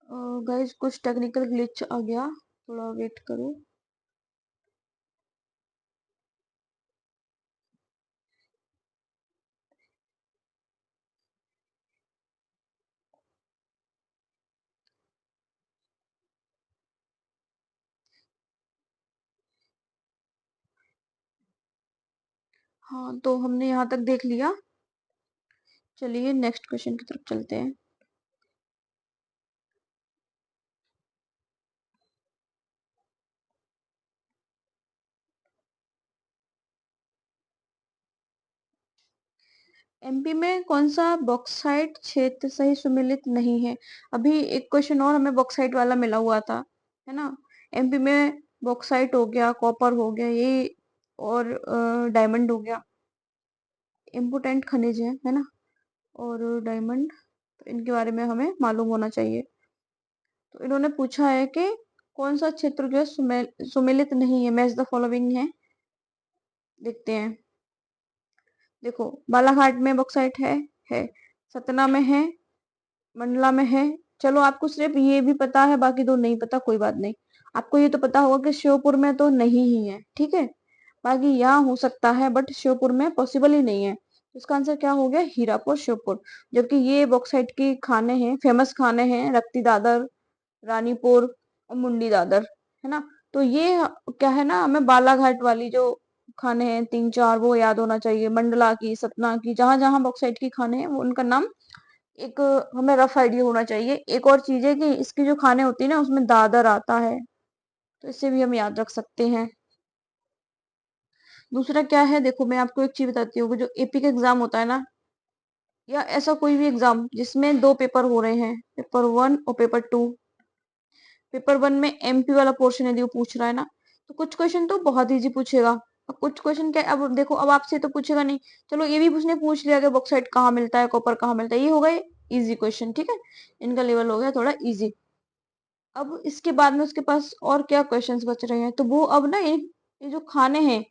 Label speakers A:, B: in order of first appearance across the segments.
A: Guys कुछ technical glitch आ गया, थोड़ा वेट करो। हाँ, तो हमने यहाँ तक देख लिया। चलिए नेक्स्ट क्वेश्चन की तरफ चलते हैं। एमपी में कौन सा बॉक्साइट क्षेत्र सही सुमेलित नहीं है? अभी एक क्वेश्चन और हमें बॉक्साइट वाला मिला हुआ था, है ना। एमपी में बॉक्साइट हो गया, कॉपर हो गया, ये और डायमंड हो गया, इम्पोर्टेंट खनिज है ना। और डायमंड, तो इनके बारे में हमें मालूम होना चाहिए। तो इन्होंने पूछा है कि कौन सा क्षेत्र जो है सुमेलित नहीं है, मैच द फॉलोइंग है। देखते हैं। देखो, बालाघाट में बॉक्साइट है, सतना में है, मंडला में है। चलो आपको सिर्फ ये भी पता है, बाकी दो नहीं पता, कोई बात नहीं। आपको ये तो पता होगा कि श्योपुर में तो नहीं ही है, ठीक है। बाकी यहाँ हो सकता है, बट श्योपुर में पॉसिबल ही नहीं है। इसका आंसर क्या हो गया? हीरापुर, श्योपुर। जबकि ये बॉक्साइट की खाने हैं, फेमस खाने हैं, रक्ती दादर, रानीपुर और मुंडी दादर, है ना। तो ये क्या है ना, हमें बालाघाट वाली जो खाने हैं तीन चार, वो याद होना चाहिए। मंडला की, सतना की, जहां जहां बॉक्साइट की खाने हैं वो उनका नाम एक हमें रफ आइडिया होना चाहिए। एक और चीज है कि इसकी जो खाने होती है ना, उसमें दादर आता है, तो इससे भी हम याद रख सकते हैं। दूसरा क्या है, देखो मैं आपको एक चीज बताती हूँ, जो एपी का एग्जाम होता है ना, या ऐसा कोई भी एग्जाम जिसमें दो पेपर हो रहे हैं, पेपर 1 और पेपर 2। पेपर 1 में एमपी वाला पोर्शन यदि वो पूछ रहा है ना, तो कुछ क्वेश्चन तो बहुत इजी पूछेगा, और कुछ क्वेश्चन क्या, अब देखो अब आपसे तो पूछेगा नहीं। चलो ये भी उसने पूछ लिया कि बॉक्साइट कहाँ मिलता है, कॉपर कहाँ मिलता है, ये हो गए इजी क्वेश्चन, ठीक है। इनका लेवल हो गया थोड़ा इजी। अब इसके बाद में उसके पास और क्या क्वेश्चंस बच रहे हैं, तो वो अब ना ये जो खाने हैं,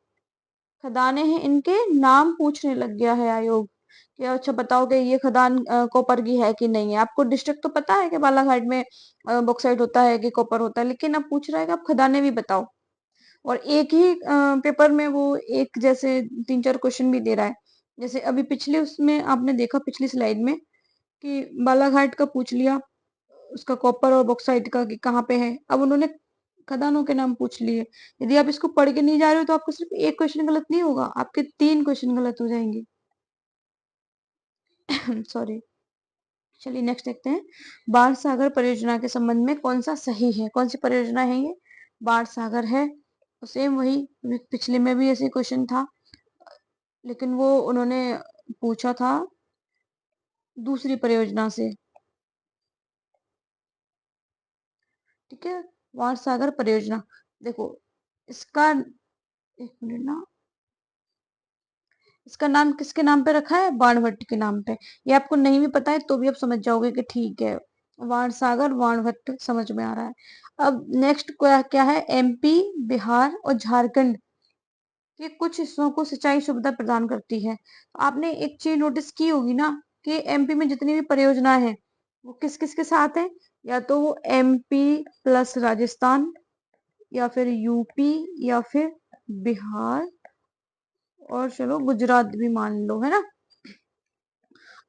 A: खदानें हैं, इनके नाम पूछने लग गया है आयोग कि अच्छा बताओ कि ये खदान कॉपर की है कि नहीं है। आपको डिस्ट्रिक्ट तो पता है कि बालाघाट में बॉक्साइट होता है कि कॉपर होता है, लेकिन अब पूछ रहा है कि आप खदानें भी बताओ। और एक ही पेपर में वो एक जैसे तीन चार क्वेश्चन भी दे रहा है। जैसे अभी पिछले उसमें आपने देखा, पिछली स्लाइड में, कि बालाघाट का पूछ लिया, उसका कॉपर और बॉक्साइट का कि कहाँ पे है। अब उन्होंने खदानों के नाम पूछ लिए। यदि आप इसको पढ़ के नहीं जा रहे हो, तो आपको सिर्फ एक क्वेश्चन गलत नहीं होगा, आपके 3 क्वेश्चन गलत हो जाएंगे। सॉरी। चलिए नेक्स्ट देखते हैं। बाढ़ सागर परियोजना के संबंध में कौन सा सही है? कौन सी परियोजना है ये? बाढ़ सागर है। सेम वही, पिछले में भी ऐसे क्वेश्चन था, लेकिन वो उन्होंने पूछा था दूसरी परियोजना से, ठीक है। बाढ़ सागर परियोजना, देखो इसका, एक मिनट ना, इसका नाम किसके नाम पे रखा है? बाणभट्ट के नाम पे। ये आपको नहीं भी पता है तो भी आप समझ जाओगे कि ठीक है, बाण सागर बाणभट्ट समझ में आ रहा है। अब नेक्स्ट क्या क्या है? एमपी, बिहार और झारखंड के कुछ हिस्सों को सिंचाई सुविधा प्रदान करती है। तो आपने एक चीज नोटिस की होगी ना, कि एमपी में जितनी भी परियोजना है वो किस किस के साथ है? या तो वो एमपी प्लस राजस्थान, या फिर यूपी, या फिर बिहार, और चलो गुजरात भी मान लो, है ना।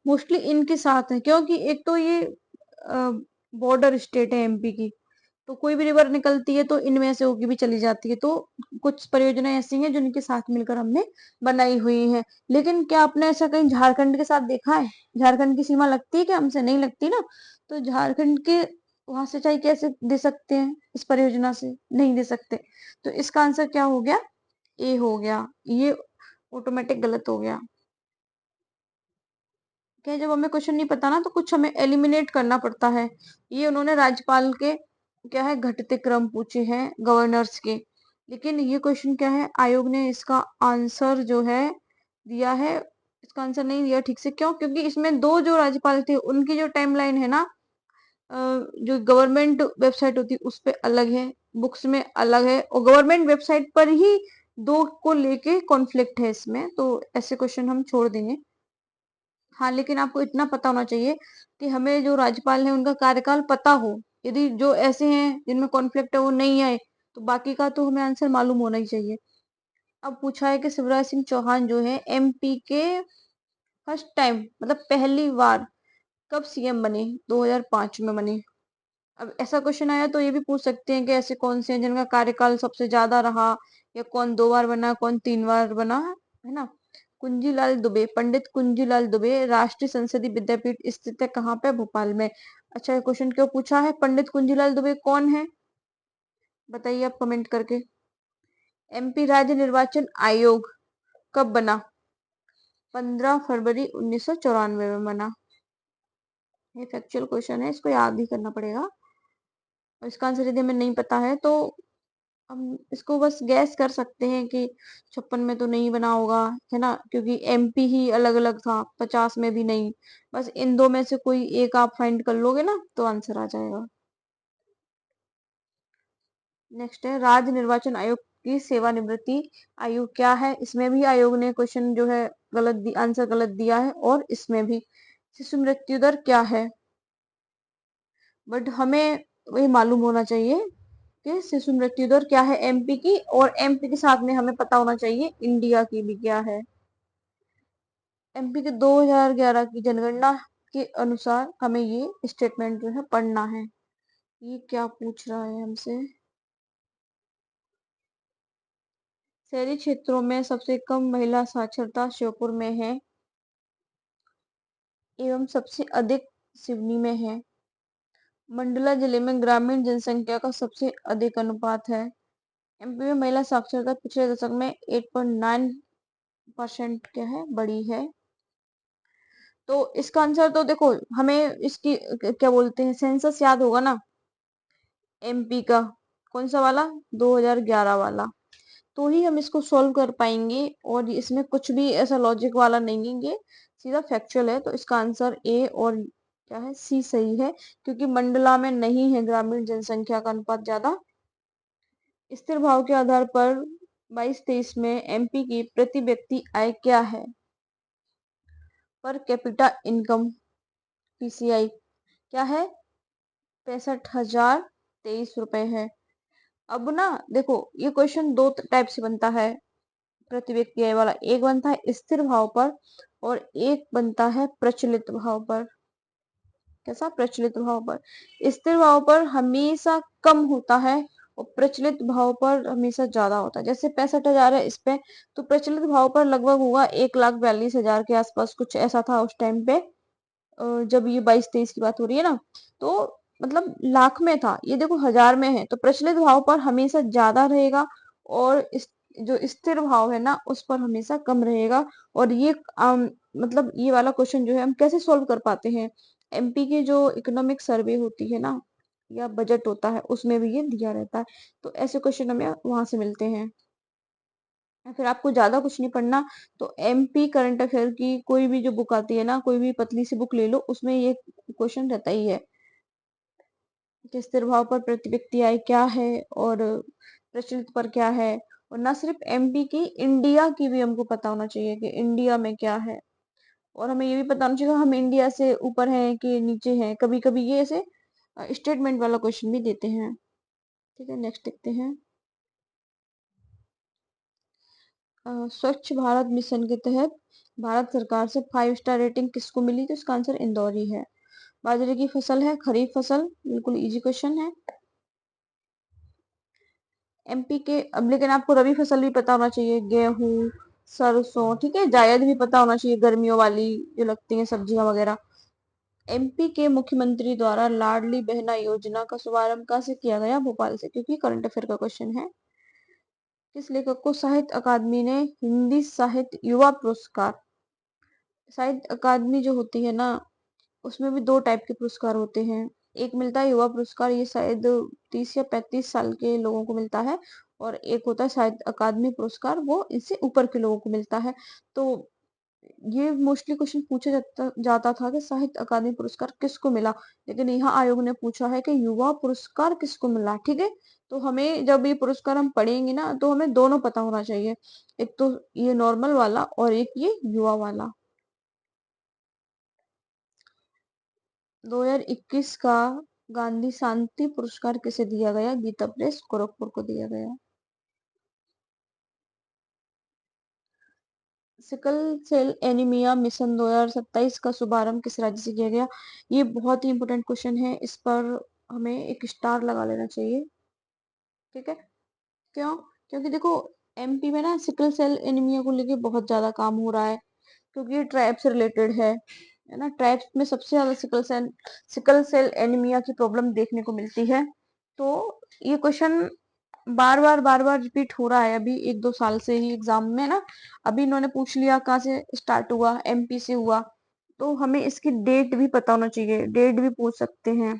A: मोस्टली इनके साथ है, क्योंकि एक तो ये बॉर्डर स्टेट है एमपी की, तो कोई भी रिवर निकलती है तो इनमें से होगी भी चली जाती है। तो कुछ परियोजनाएं ऐसी हैं जो इनके साथ मिलकर हमने बनाई हुई हैं। लेकिन क्या आपने ऐसा कहीं झारखंड के साथ देखा है? झारखंड की सीमा लगती है क्या हमसे? नहीं लगती ना। तो झारखंड के वहां सिंचाई कैसे दे सकते हैं इस परियोजना से? नहीं दे सकते। तो इसका आंसर क्या हो गया? ए हो गया। ये ऑटोमेटिक गलत हो गया। क्या, जब हमें क्वेश्चन नहीं पता ना, तो कुछ हमें एलिमिनेट करना पड़ता है। ये उन्होंने राज्यपाल के क्या है, घटते क्रम पूछे हैं गवर्नर्स के। लेकिन ये क्वेश्चन क्या है, आयोग ने इसका आंसर जो है दिया है, इसका आंसर नहीं दिया ठीक से। क्यों? क्योंकि इसमें दो जो राज्यपाल थे उनकी जो टाइमलाइन है ना, जो गवर्नमेंट वेबसाइट होती है उस पे अलग है, बुक्स में अलग है, और गवर्नमेंट वेबसाइट पर ही दो को लेके कॉन्फ्लिक्ट है इसमें। तो ऐसे क्वेश्चन हम छोड़ देंगे। हाँ, लेकिन आपको इतना पता होना चाहिए कि हमें जो राज्यपाल है उनका कार्यकाल पता हो, यदि जो ऐसे हैं जिनमें कॉन्फ्लिक्ट है वो नहीं आए तो बाकी का तो हमें आंसर मालूम होना ही चाहिए। अब पूछा है कि शिवराज सिंह चौहान जो है एमपी के फर्स्ट टाइम मतलब पहली बार कब सीएम बने? 2005 में बने। अब ऐसा क्वेश्चन आया तो ये भी पूछ सकते हैं कि ऐसे कौन से हैं जिनका कार्यकाल सबसे ज्यादा रहा, या कौन 2 बार बना, कौन 3 बार बना, है ना? कुंजीलाल दुबे, पंडित कुंजीलाल दुबे राष्ट्रीय संसदीय विद्यापीठ स्थित है कहाँ पे? भोपाल में। अच्छा, ये क्वेश्चन क्यों पूछा है? पंडित कुंजीलाल दुबे कौन है बताइए आप कमेंट करके। एमपी राज्य निर्वाचन आयोग कब बना? 15 फरवरी 1994 में बना। ये फैक्चुअल क्वेश्चन है, इसको याद ही करना पड़ेगा। और इसका आंसर यदि हमें नहीं पता है तो हम इसको बस गैस कर सकते हैं कि 56 में तो नहीं बना होगा, है ना, क्योंकि एमपी ही अलग अलग था, 50 में भी नहीं। बस इन दो में से कोई एक आप फाइंड कर लोगे ना तो आंसर आ जाएगा। नेक्स्ट है राज्य निर्वाचन आयोग की सेवानिवृत्ति आयु क्या है? इसमें भी आयोग ने क्वेश्चन जो है आंसर गलत दिया है, और इसमें भी शिशु मृत्यु दर क्या है? बट हमें वही मालूम होना चाहिए कि शिशु मृत्यु दर क्या है एमपी की, और एमपी के साथ में हमें पता होना चाहिए इंडिया की भी क्या है। एमपी के 2011 की जनगणना के अनुसार हमें ये स्टेटमेंट जो है पढ़ना है। ये क्या पूछ रहा है हमसे? शहरी क्षेत्रों में सबसे कम महिला साक्षरता श्योपुर में है एवं सबसे अधिक सिवनी में है। मंडला जिले में ग्रामीण जनसंख्या का सबसे अधिक अनुपात है। एमपी में महिला साक्षरता पिछले दशक में 8.9% क्या है बड़ी है। तो इसका आंसर तो देखो, हमें इसकी क्या बोलते हैं, सेंसस याद होगा ना एमपी का। कौन सा वाला? 2011 वाला। तो ही हम इसको सॉल्व कर पाएंगे, और इसमें कुछ भी ऐसा लॉजिक वाला नहीं है, ये सीधा फैक्चुअल है। तो इसका आंसर ए और क्या है, सी सही है, क्योंकि मंडला में नहीं है ग्रामीण जनसंख्या का अनुपात ज्यादा। स्थिर भाव के आधार पर 22-23 में एमपी की प्रति व्यक्ति आय क्या है? पर कैपिटा इनकम, पीसीआई क्या है? 65,023 रुपए है। अब ना देखो, ये क्वेश्चन दो टाइप से बनता है प्रति व्यक्ति आय वाला। एक बनता है स्थिर भाव पर, और एक बनता है प्रचलित भाव पर। कैसा? प्रचलित भाव पर। स्थिर भाव पर हमेशा कम होता है, और प्रचलित भाव पर हमेशा ज्यादा होता है। जैसे 65,000 है इस पे, तो प्रचलित भाव पर लगभग होगा 1,42,000 के आसपास, कुछ ऐसा था उस टाइम पे, जब ये 22-23 की बात हो रही है ना। तो मतलब लाख में था, ये देखो हजार में है, तो प्रचलित भाव पर हमेशा ज्यादा रहेगा, और जो स्थिर भाव है ना उस पर हमेशा कम रहेगा। और ये मतलब ये वाला क्वेश्चन जो है हम कैसे सॉल्व कर पाते हैं? एमपी की जो इकोनॉमिक सर्वे होती है ना, या बजट होता है, उसमें भी ये दिया रहता है। तो ऐसे क्वेश्चन हमें वहां से मिलते हैं। या फिर आपको ज्यादा कुछ नहीं पढ़ना, तो एमपी करंट अफेयर की कोई भी जो बुक आती है ना, कोई भी पतली सी बुक ले लो, उसमें ये क्वेश्चन रहता ही है कि स्थिर भाव पर प्रति व्यक्ति आय क्या है, और प्रचलित पर क्या है। और ना सिर्फ एमपी की, इंडिया की भी हमको पता होना चाहिए कि इंडिया में क्या है। और हमें ये भी पता होना चाहिए कि हम इंडिया से ऊपर हैं कि नीचे हैं। कभी कभी ये ऐसे स्टेटमेंट वाला क्वेश्चन भी देते हैं। ठीक है, नेक्स्ट देखते हैं। स्वच्छ भारत मिशन के तहत भारत सरकार से 5 स्टार रेटिंग किसको मिली? तो इसका आंसर इंदौर ही है। बाजरे की फसल है खरीफ फसल, बिल्कुल इजी क्वेश्चन है। एमपी के, अब लेकिन आपको रबी फसल भी पता होना चाहिए, गेहूं, सरसों, ठीक है, जायद भी पता होना चाहिए, गर्मियों वाली जो लगती है सब्जियां वगैरह। एमपी के मुख्यमंत्री द्वारा लाडली बहना योजना का शुभारंभ कहाँ से किया गया? भोपाल से, क्योंकि करंट अफेयर का क्वेश्चन है। किस लेखक को साहित्य अकादमी ने हिंदी साहित्य युवा पुरस्कार? साहित्य अकादमी जो होती है ना, उसमें भी दो टाइप के पुरस्कार होते हैं। एक मिलता है युवा पुरस्कार, ये शायद 30 या 35 साल के लोगों को मिलता है। और एक होता है साहित्य अकादमी पुरस्कार, वो इससे ऊपर के लोगों को मिलता है। तो ये मोस्टली क्वेश्चन पूछा जाता था कि साहित्य अकादमी पुरस्कार किसको मिला, लेकिन यहाँ आयोग ने पूछा है कि युवा पुरस्कार किसको मिला। ठीक है, तो हमें जब ये पुरस्कार हम पढ़ेंगे ना, तो हमें दोनों पता होना चाहिए, एक तो ये नॉर्मल वाला और एक ये युवा वाला। 2021 का गांधी शांति पुरस्कार किसे दिया गया? गीता प्रेस गोरखपुर को दिया गया। सिकल सेल एनीमिया मिशन 2027 का शुभारंभ किस राज्य से किया गया? ये बहुत ही इंपॉर्टेंट क्वेश्चन है, इस पर हमें एक स्टार लगा लेना चाहिए। ठीक है, क्यों? क्योंकि देखो एमपी में ना सिकल सेल एनीमिया को लेके बहुत ज्यादा काम हो रहा है, क्योंकि ये ट्राइब से रिलेटेड है ना। ट्राइब्स में सबसे ज्यादा सिकल सेल एनीमिया की प्रॉब्लम देखने को मिलती है। तो ये क्वेश्चन बार बार रिपीट हो रहा है अभी 1-2 साल से ही एग्जाम में ना। अभी इन्होंने पूछ लिया कहाँ से स्टार्ट हुआ, एमपी से हुआ, तो हमें इसकी डेट भी पता होना चाहिए, डेट भी पूछ सकते हैं,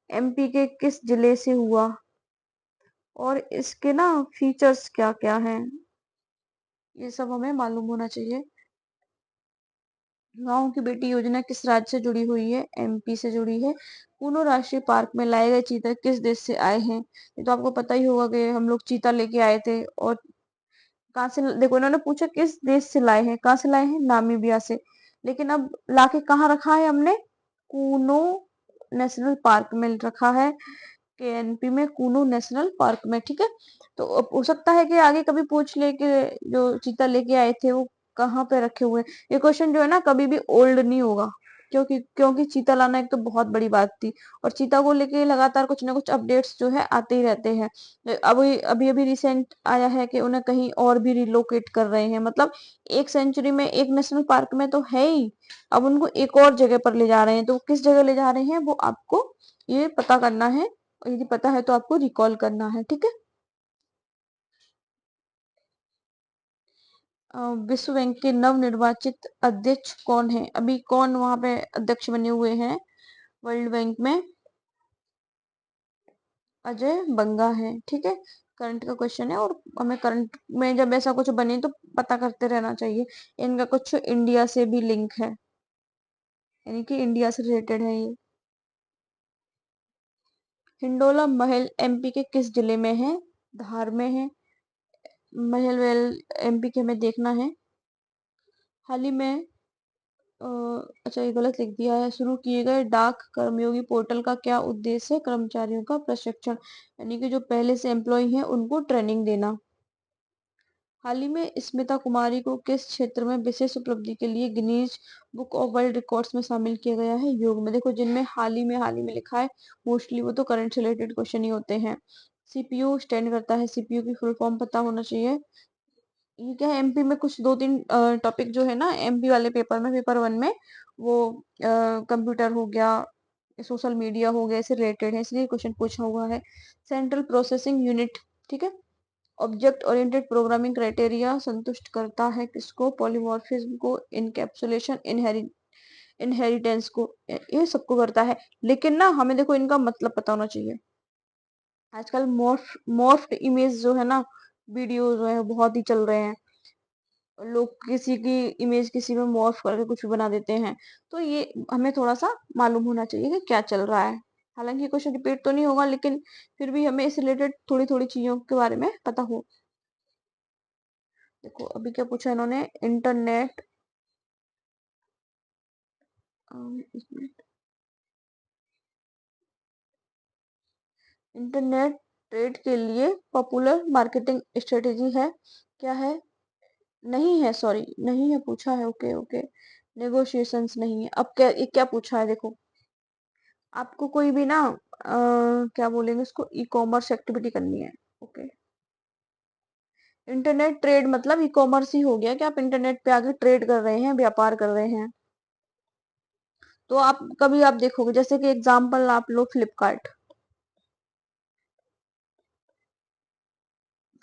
A: एमपी के किस जिले से हुआ, और इसके ना फीचर्स क्या क्या हैं, ये सब हमें मालूम होना चाहिए। गांव की बेटी योजना किस राज्य से जुड़ी हुई है? एमपी से जुड़ी है। कूनो राष्ट्रीय पार्क में लाए गए चीता किस देश से आए हैं? ये तो आपको पता ही होगा कि हम लोग चीता लेके आए थे। और कहाँ से, देखो इन्होंने पूछा किस देश से लाए हैं, कहाँ से लाए हैं? नामीबिया से। लेकिन अब लाके कहाँ रखा है हमने? कूनो नेशनल पार्क में रखा है, केएनपी में, कूनो नेशनल पार्क में। ठीक है, तो अब हो सकता है कि आगे कभी पूछ ले कि जो चीता लेके आए थे वो कहाँ पे रखे हुए हैं। ये क्वेश्चन जो है ना कभी भी ओल्ड नहीं होगा, क्योंकि चीता लाना एक तो बहुत बड़ी बात थी, और चीता को लेके लगातार कुछ ना कुछ अपडेट्स जो है आते ही रहते हैं। अभी अभी अभी रिसेंट आया है कि उन्हें कहीं और भी रिलोकेट कर रहे हैं, मतलब एक सेंचुरी में, एक नेशनल पार्क में तो है ही, अब उनको एक और जगह पर ले जा रहे हैं। तो किस जगह ले जा रहे हैं वो आपको ये पता करना है, और यदि पता है तो आपको रिकॉल करना है। ठीक है, विश्व बैंक के नवनिर्वाचित अध्यक्ष कौन है? अभी कौन वहां पे अध्यक्ष बने हुए हैं वर्ल्ड बैंक में? अजय बंगा है। ठीक है, करंट का क्वेश्चन है, और हमें करंट में जब ऐसा कुछ बने तो पता करते रहना चाहिए। इनका कुछ इंडिया से भी लिंक है, यानी कि इंडिया से रिलेटेड है ये। हिंडोला महल एमपी के किस जिले में है? धार में है। महल वेल एमपी के हमें देखना है। हाल ही में अ, अच्छा ये गलत लिख दिया है। शुरू किए गए डाक कर्मयोगी पोर्टल का क्या उद्देश्य है? कर्मचारियों का प्रशिक्षण, यानी कि जो पहले से एम्प्लॉय हैं उनको ट्रेनिंग देना। हाल ही में स्मिता कुमारी को किस क्षेत्र में विशेष उपलब्धि के लिए Guinness book of world records में शामिल किया गया है? योग में। देखो जिनमें हाल ही में लिखा है, मोस्टली वो तो करंट से रिलेटेड क्वेश्चन ही होते हैं। सीपीयू स्टैंड करता है, सीपीयू की फुल फॉर्म पता होना चाहिए। ये क्या है, एमपी में कुछ 2-3 टॉपिक जो है ना एमपी वाले पेपर में, पेपर 1 में, वो कंप्यूटर हो गया, सोशल मीडिया हो गया, इससे रिलेटेड है, इसलिए क्वेश्चन पूछा हुआ है। सेंट्रल प्रोसेसिंग यूनिट, ठीक है, ऑब्जेक्ट ओरिएंटेड प्रोग्रामिंग क्राइटेरिया संतुष्ट करता है किसको? पॉलीमॉर्फिज्म को, इनकैप्सुलेशन, इनहेरिटेंस को, ये सबको करता है। लेकिन ना हमें देखो इनका मतलब पता होना चाहिए। आजकल मॉर्फ्ड इमेज जो है ना, वीडियो जो है बहुत ही चल रहे हैं, लोग किसी की इमेज किसी में मॉर्फ करके कुछ भी बना देते हैं। तो ये हमें थोड़ा सा मालूम होना चाहिए कि क्या चल रहा है। हालांकि क्वेश्चन रिपीट तो नहीं होगा, लेकिन फिर भी हमें इससे रिलेटेड थोड़ी थोड़ी चीजों के बारे में पता हो। देखो अभी क्या पूछा इन्होंने, इंटरनेट इंटरनेट ट्रेड के लिए पॉपुलर मार्केटिंग स्ट्रेटेजी है, क्या है? नहीं है, सॉरी नहीं है, पूछा है। ओके ओके, नेगोशिएशंस नहीं है। अब क्या, ये क्या पूछा है देखो, आपको कोई भी ना क्या बोलेंगे उसको, ई कॉमर्स एक्टिविटी करनी है। ओके, इंटरनेट ट्रेड मतलब ई कॉमर्स ही हो गया कि आप इंटरनेट पे आके ट्रेड कर रहे हैं, व्यापार कर रहे हैं। तो आप कभी आप देखोगे, जैसे कि एग्जांपल आप लो फ्लिपकार्ट,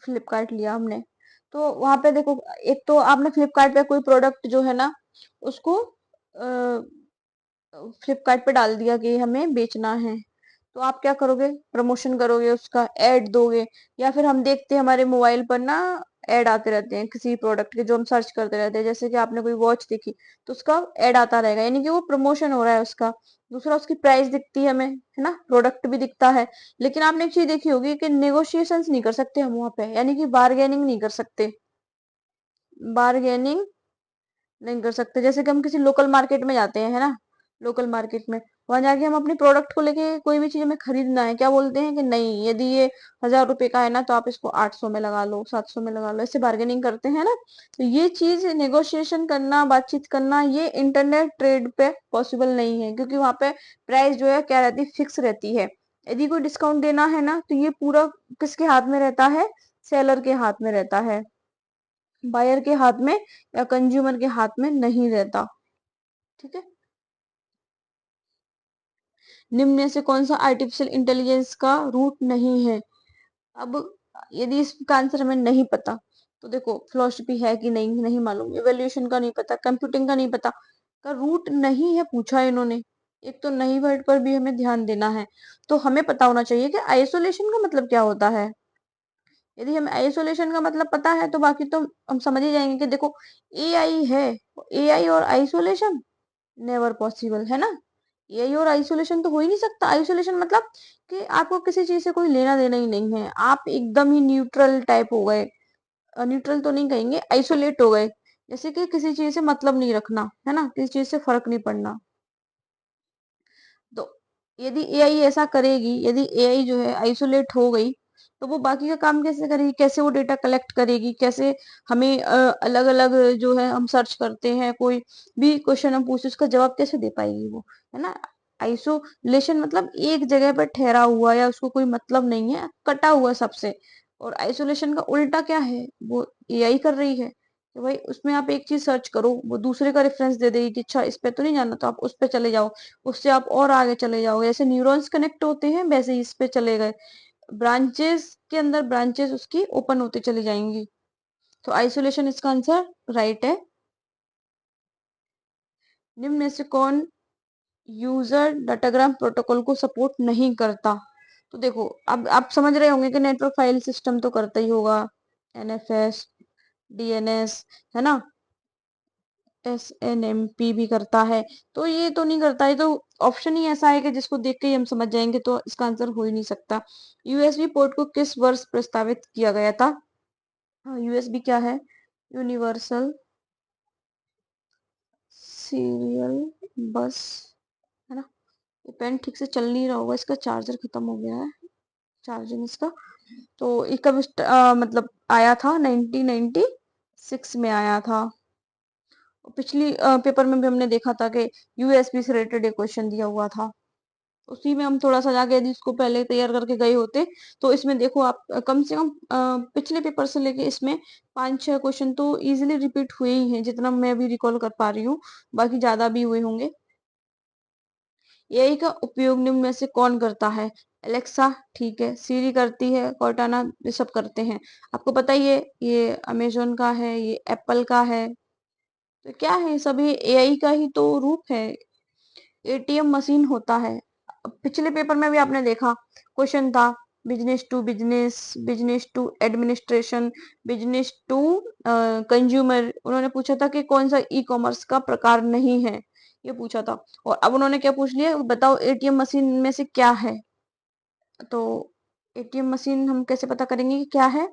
A: फ्लिपकार्ट लिया हमने, तो वहां पे देखो, एक तो आपने फ्लिपकार्ट पे कोई प्रोडक्ट जो है ना उसको फ्लिपकार्ट पे डाल दिया कि हमें बेचना है, तो आप क्या करोगे? प्रमोशन करोगे, उसका एड दोगे, या फिर हम देखते हैं हमारे मोबाइल पर ना एड आते रहते हैं किसी प्रोडक्ट के, जो हम सर्च करते रहते हैं, जैसे कि आपने कोई वॉच देखी तो उसका एड आता रहेगा, यानी कि वो प्रमोशन हो रहा है उसका। दूसरा, उसकी प्राइस दिखती है हमें, है ना, प्रोडक्ट भी दिखता है। लेकिन आपने एक चीज देखी होगी कि नेगोशिएशंस नहीं कर सकते हम वहां पे, यानी कि बार्गेनिंग नहीं कर सकते, बार्गेनिंग नहीं कर सकते। जैसे कि हम किसी लोकल मार्केट में जाते हैं, है ना, लोकल मार्केट में, वहां जाके हम अपने प्रोडक्ट को लेके कोई भी चीज हमें खरीदना है, क्या बोलते हैं कि नहीं, यदि ये 1000 रुपए का है ना तो आप इसको 800 में लगा लो, 700 में लगा लो, ऐसे बार्गेनिंग करते हैं ना। तो ये चीज नेगोशिएशन करना, बातचीत करना, ये इंटरनेट ट्रेड पे पॉसिबल नहीं है, क्योंकि वहां पे प्राइस जो है क्या रहती है, फिक्स रहती है। यदि कोई डिस्काउंट देना है ना तो ये पूरा किसके हाथ में रहता है, सेलर के हाथ में रहता है, बायर के हाथ में या कंज्यूमर के हाथ में नहीं रहता। ठीक है। निम्न में से कौन सा आर्टिफिशियल इंटेलिजेंस का रूट नहीं है? अब यदि इसका आंसर हमें नहीं पता तो देखो, फिलोसफी है कि नहीं, नहीं मालूम, इवोल्यूशन का नहीं पता, कंप्यूटिंग का नहीं पता, का रूट नहीं है पूछा है इन्होंने। एक तो नहीं वर्ड पर भी हमें ध्यान देना है। तो हमें पता होना चाहिए कि आइसोलेशन का मतलब क्या होता है। यदि हमें आइसोलेशन का मतलब पता है तो बाकी तो हम समझ ही जाएंगे कि देखो, एआई है, एआई और आइसोलेशन नेवर पॉसिबल है ना। एआई और आइसोलेशन तो हो ही नहीं सकता। आइसोलेशन मतलब कि आपको किसी चीज से कोई लेना देना ही नहीं है, आप एकदम ही न्यूट्रल टाइप हो गए। न्यूट्रल तो नहीं कहेंगे, आइसोलेट हो गए, जैसे कि किसी चीज से मतलब नहीं रखना है ना, किसी चीज से फर्क नहीं पड़ना। तो यदि एआई ऐसा करेगी, यदि एआई जो है आइसोलेट हो गई, तो वो बाकी का काम कैसे करेगी, कैसे वो डेटा कलेक्ट करेगी, कैसे हमें अलग अलग जो है हम सर्च करते हैं, कोई भी क्वेश्चन हम पूछे उसका जवाब कैसे दे पाएगी वो, है ना। आइसोलेशन मतलब एक जगह पर ठहरा हुआ या उसको कोई मतलब नहीं है, कटा हुआ सबसे। और आइसोलेशन का उल्टा क्या है, वो एआई कर रही है कि भाई उसमें आप एक चीज सर्च करो, वो दूसरे का रेफरेंस दे देगी कि अच्छा इस पे तो नहीं जाना तो आप उस पे चले जाओ, उससे आप और आगे चले जाओगे। जैसे न्यूरॉन्स कनेक्ट होते हैं वैसे ही इस पे चले गए, ब्रांचेस के अंदर ब्रांचेस उसकी ओपन होती चली जाएंगी। तो आइसोलेशन इसका आंसर राइट है। निम्न में से कौन यूजर डाटाग्राम प्रोटोकॉल को सपोर्ट नहीं करता? तो देखो, अब आप समझ रहे होंगे कि नेटवर्क फाइल सिस्टम तो करता ही होगा, एनएफएस, डीएनएस, है ना, एसएनएमपी भी करता है। तो ये तो नहीं करता, ये तो ऑप्शन ही ऐसा है कि जिसको देख के ही हम समझ जाएंगे, तो इसका आंसर हो ही नहीं सकता। यूएसबी पोर्ट को किस वर्ष प्रस्तावित किया गया था? हाँ, यूएसबी क्या है, यूनिवर्सल सीरियल बस, है ना। ये पेन ठीक से चल नहीं रहा होगा, इसका चार्जर खत्म हो गया है, चार्जिंग इसका। तो ये कब मतलब आया था, 1996 में आया था। पिछली पेपर में भी हमने देखा था कि यूएसबी से रिलेटेड एक क्वेश्चन दिया हुआ था, उसी में हम थोड़ा सा जाके यदि इसको पहले तैयार करके गए होते तो इसमें देखो आप कम से कम पिछले पेपर से लेके इसमें 5-6 क्वेश्चन तो इजीली रिपीट हुए ही हैं, जितना मैं अभी रिकॉल कर पा रही हूँ, बाकी ज्यादा भी हुए होंगे। एआई का उपयोग निम्न में से कौन करता है? एलेक्सा ठीक है, सीरी करती है, कॉर्टाना, ये सब करते हैं। आपको पता ही है, ये अमेजोन का है, ये एप्पल का है। तो क्या है, सभी एआई का ही तो रूप है। एटीएम मशीन होता है। पिछले पेपर में भी आपने देखा, क्वेश्चन था business to business, business to administration, business to consumer. उन्होंने पूछा था कि कौन सा ई कॉमर्स का प्रकार नहीं है, ये पूछा था। और अब उन्होंने क्या पूछ लिया, बताओ एटीएम मशीन में से क्या है। तो एटीएम मशीन हम कैसे पता करेंगे कि क्या है?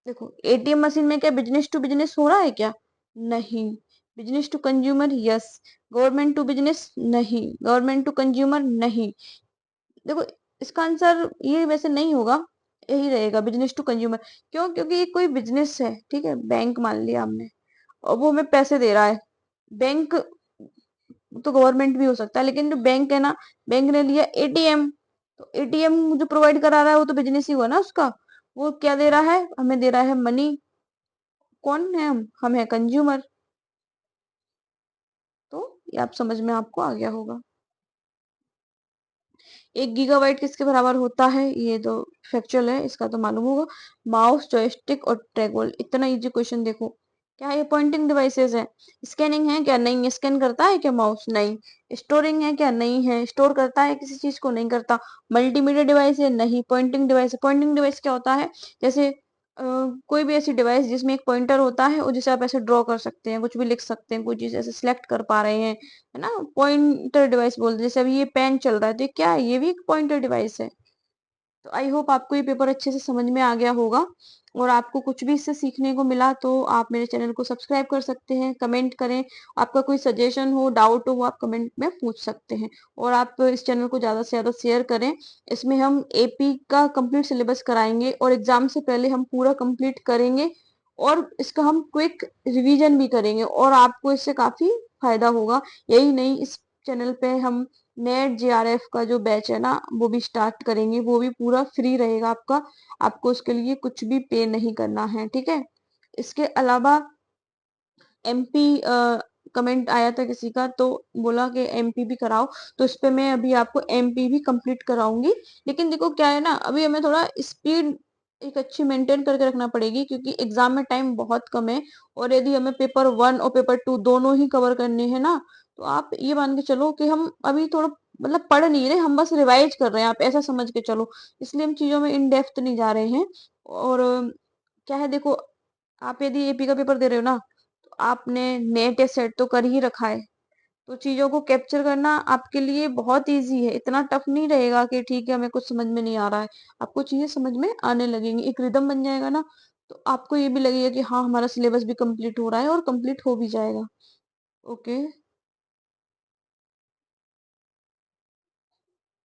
A: देखो, एटीएम मशीन में क्या बिजनेस टू बिजनेस हो रहा है क्या? नहीं। Business to consumer yes. Government to business नहीं। गवर्नमेंट टू कंज्यूमर नहीं। देखो, इसका आंसर ये वैसे नहीं होगा, यही रहेगा बिजनेस टू कंज्यूमर। क्यों? क्योंकि ये कोई बिजनेस है, ठीक है, बैंक मान लिया हमने और वो हमें पैसे दे रहा है। बैंक तो गवर्नमेंट भी हो सकता है, लेकिन जो बैंक है ना, बैंक ने लिया एटीएम, तो एटीएम जो प्रोवाइड करा रहा है वो तो बिजनेस ही हुआ ना उसका। वो क्या दे रहा है, हमें दे रहा है मनी। कौन है हम है कंज्यूमर। तो ये आप समझ में आपको आ गया होगा। 1 गीगाबाइट किसके बराबर होता है? ये तो फैक्चुअल है, इसका तो मालूम होगा। माउस, जॉयस्टिक और ट्रैकबॉल। इतना इजी क्वेश्चन देखो, क्या ये पॉइंटिंग डिवाइसेस है? स्कैनिंग है क्या? नहीं। स्कैन करता है क्या माउस? नहीं। स्टोरिंग है क्या? नहीं है। स्टोर करता है किसी चीज को? नहीं करता। मल्टीमीडिया डिवाइस है? नहीं। पॉइंटिंग डिवाइस है। पॉइंटिंग डिवाइस क्या होता है, जैसे कोई भी ऐसी डिवाइस जिसमें एक पॉइंटर होता है और जिसे आप ऐसे ड्रॉ कर सकते हैं, कुछ भी लिख सकते हैं, कोई चीज ऐसे सिलेक्ट कर पा रहे हैं, है ना, पॉइंटर डिवाइस बोलते हैं। जैसे अभी ये पेन चल रहा है तो ये क्या है, ये भी एक पॉइंटर डिवाइस है। तो आई होप आपको ये पेपर अच्छे से समझ में आ गया होगा। और आपको कुछ भी इससे सीखने को मिला तो आप मेरे चैनल को सब्सक्राइब कर सकते हैं, कमेंट करें। आपका कोई सजेशन हो, डाउट हो, वो आप कमेंट में पूछ सकते हैं। और आप इस चैनल को ज़्यादा से ज़्यादा शेयर करें। इसमें हम एपी का कंप्लीट सिलेबस कराएंगे और एग्जाम से पहले हम पूरा कंप्लीट करेंगे और इसका हम क्विक रिवीजन भी करेंगे और आपको इससे काफ़ी फायदा होगा। यही नहीं, इस चैनल पे हम नेट जेआरएफ का जो बैच है ना वो भी स्टार्ट करेंगे, वो भी पूरा फ्री रहेगा आपका। आपको उसके लिए कुछ भी पे नहीं करना है, ठीक है। इसके अलावा एमपी कमेंट आया था किसी का, तो बोला कि एमपी भी कराओ, तो इस पे मैं अभी आपको एमपी भी कंप्लीट कराऊंगी। लेकिन देखो क्या है ना, अभी हमें थोड़ा स्पीड एक अच्छी मेंटेन करके रखना पड़ेगी क्योंकि एग्जाम में टाइम बहुत कम है। और यदि हमें पेपर 1 और पेपर 2 दोनों ही कवर करने हैं ना, तो आप ये मान के चलो कि हम अभी थोड़ा मतलब पढ़ नहीं रहे, हम बस रिवाइज कर रहे हैं, आप ऐसा समझ के चलो। इसलिए हम चीजों में इन डेप्थ नहीं जा रहे हैं। और क्या है देखो, आप यदि एपी का पेपर दे रहे हो ना, तो आपने नेट या सेट तो कर ही रखा है, तो चीजों को कैप्चर करना आपके लिए बहुत इजी है। इतना टफ नहीं रहेगा कि ठीक है हमें कुछ समझ में नहीं आ रहा है, आपको चीजें समझ में आने लगेंगी, एक रिदम बन जाएगा ना। तो आपको ये भी लगेगा कि हाँ हमारा सिलेबस भी कंप्लीट हो रहा है और कंप्लीट हो भी जाएगा। ओके।